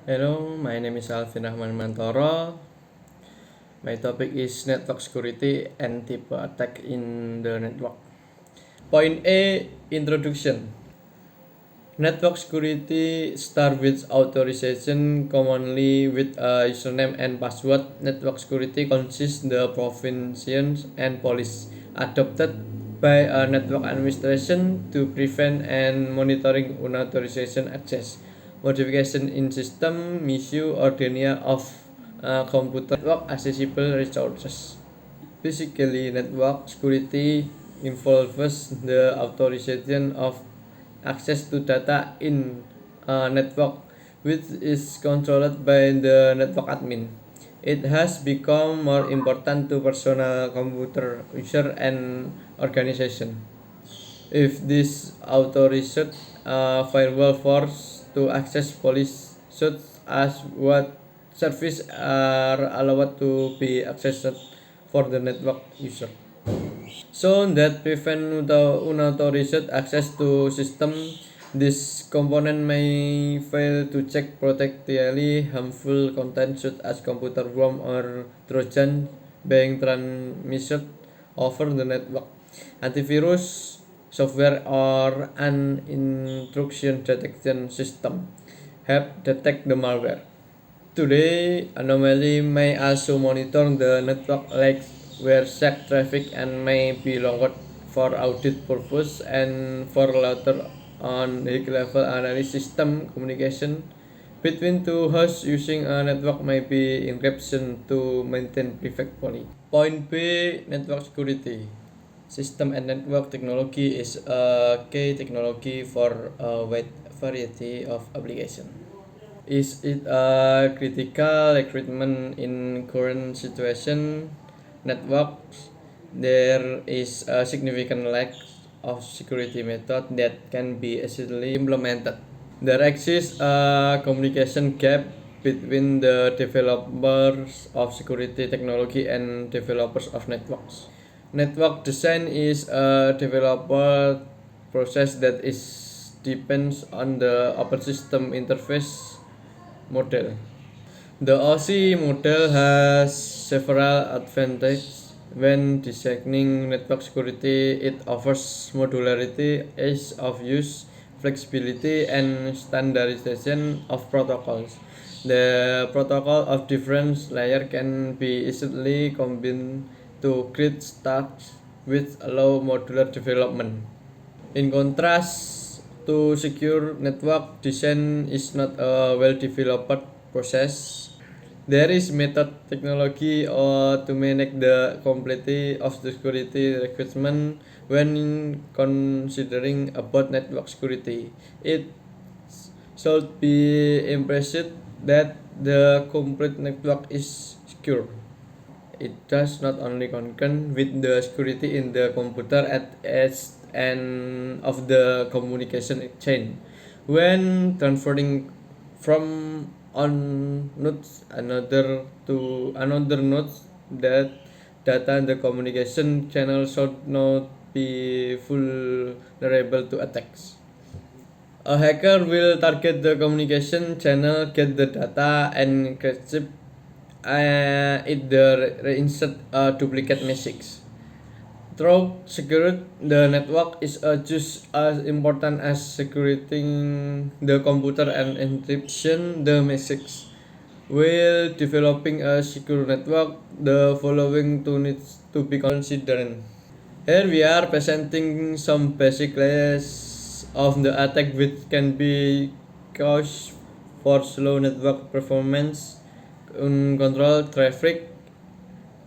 Hello, my name is Alvin Rahman Mantoro. My topic is network security and type attack in the network. Point A, introduction. Network security start with authorization, commonly with a username and password. Network security consists the provisions and policies adopted by a network administration to prevent and monitoring unauthorized access, modification in system, misuse or denial of computer network accessible resources. Basically, network security involves the authorization of access to data in a network, which is controlled by the network admin. It has become more important to personal computer user and organization. If this authorized firewall force to access police such as what service are allowed to be accessed for the network user. So that prevent unauthorized access to system. This component may fail to check potentially harmful content such as computer worm or Trojan being transmitted over the network. Antivirus software or an intrusion detection system help detect the malware. Today, anomaly may also monitor the network like where check traffic and may be logged for audit purpose and for later on high-level analysis system communication between two hosts using a network may be encryption to maintain perfect quality. Point B, network security. System and network technology is a key technology for a wide variety of applications. Is it a critical recruitment in current situation networks? There is a significant lack of security method that can be easily implemented. There exists a communication gap between the developers of security technology and developers of networks. Network design is a developer process that is depends on the open system interface model. The OC model has several advantages when designing network security. It offers modularity, ease of use, flexibility, and standardization of protocols. The protocol of different layers can be easily combined to create stacks which allow modular development. In contrast to secure network design is not a well-developed process. There is method technology to manage the complexity of the security requirement when considering about network security. It should be emphasized that the complete network is secure. It does not only concern with the security in the computer at edge and of the communication chain. When transferring from one node another to another node, that data in the communication channel should not be vulnerable to attacks. A hacker will target the communication channel, get the data, and encrypt it the reinsert a duplicate message. Through security, the network is just as important as securing the computer and encryption the message. While developing a secure network, the following two needs to be considered. Here we are presenting some basic layers of the attack which can be caused for slow network performance, uncontrolled traffic,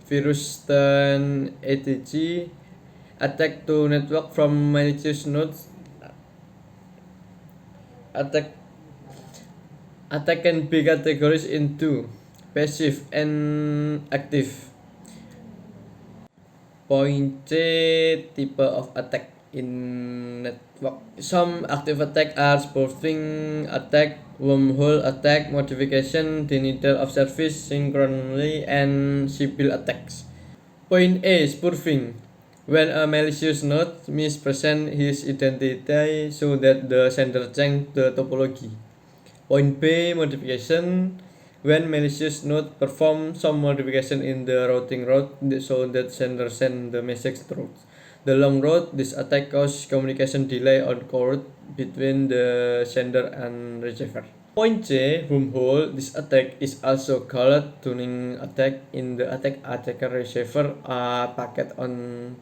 virus dan ATG, attack to network from malicious nodes, attack attack can be categorized into passive and active. Point C, type of attack in network. Some active attack are spoofing attack, wormhole attack, modification, denial of service, synchronously, and Sybil attacks. Point A, spoofing. When a malicious node mispresents his identity so that the sender changes the topology. Point B, modification. When malicious node perform some modification in the routing route so that sender send the message through the long route, this attack cause communication delay on code between the sender and receiver. Point J, wormhole. This attack is also called tuning attack. In the attacker receiver a packet on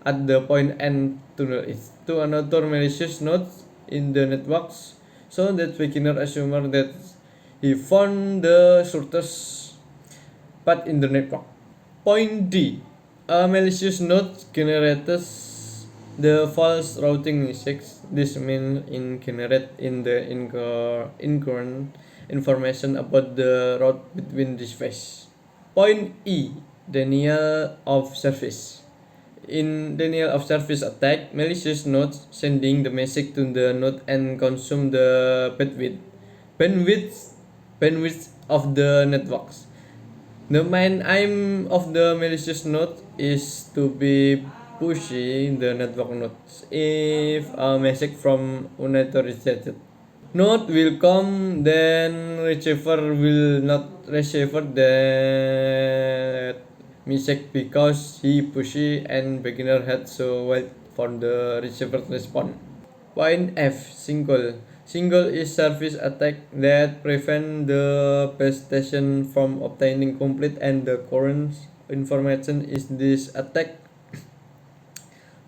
at the point and tunnel it to another malicious node in the networks, so that beginner assume that he found the shortest path in the network. Point D, a malicious node generates the false routing message. This means it generates in the incorrect information about the route between this phase. Point E, denial of service. In denial of service attack, malicious nodes sending the message to the node and consume the bandwidth of the networks. The main aim of the malicious node is to be pushing the network nodes if a message from another is rejected. Node will come, then receiver will not receive that message because he pushy and beginner had to wait for the receiver to respond. Point F, single. Single is service attack that prevent the base station from obtaining complete and the current information is this attack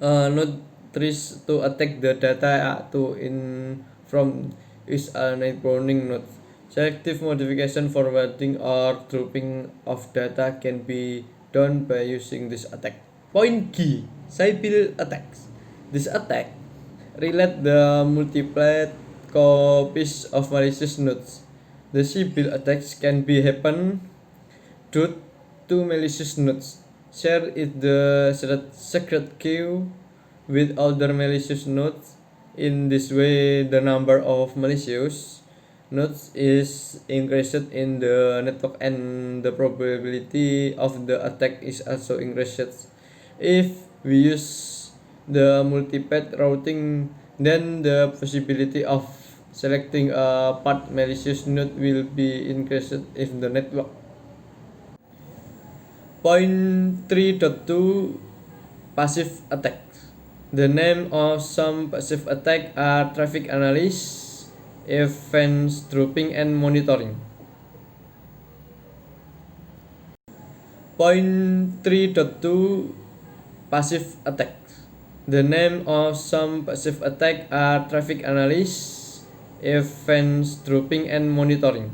not tries to attack the data to in from is a neighboring node. Selective modification, forwarding or dropping of data can be done by using this attack. Point G, Sybil attacks. This attack relate the multiplied copies of malicious nodes. The Sybil attacks can be happen due to malicious nodes. Share it the secret key with other malicious nodes. In this way, the number of malicious nodes is increased in the network and the probability of the attack is also increased. If we use the multipath routing, then the possibility of selecting a path malicious node will be increased in the network. Point 3.2, passive attack. The name of some passive attack are traffic analysis, events dropping, and monitoring. Point 3.2, passive attack. The name of some passive attack are traffic analysis, events dropping, and monitoring.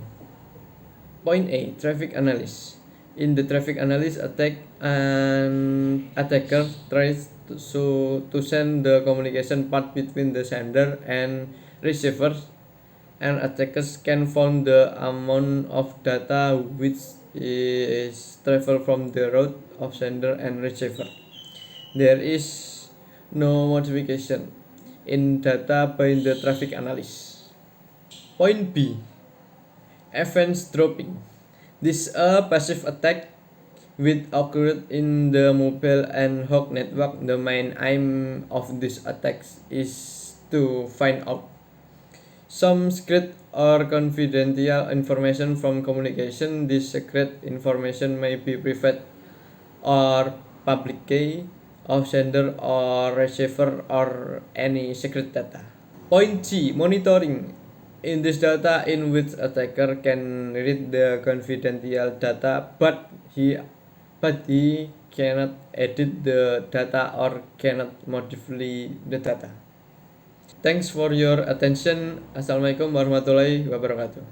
Point A, traffic analysis. In the traffic analysis attack, an attacker tries to send the communication path between the sender and receiver, and attackers can find the amount of data which is traveled from the route of sender and receiver. There is no modification in data by the traffic analysis. Point B, events dropping. This is a passive attack which occurred in the mobile and hog network. The main aim of this attack is to find out some secret or confidential information from communication. This secret information may be private or public key of sender or receiver or any secret data. Point G, monitoring. In this data in which attacker can read the confidential data but he cannot edit the data or cannot modify the data. Thanks for your attention. Assalamualaikum warahmatullahi wabarakatuh.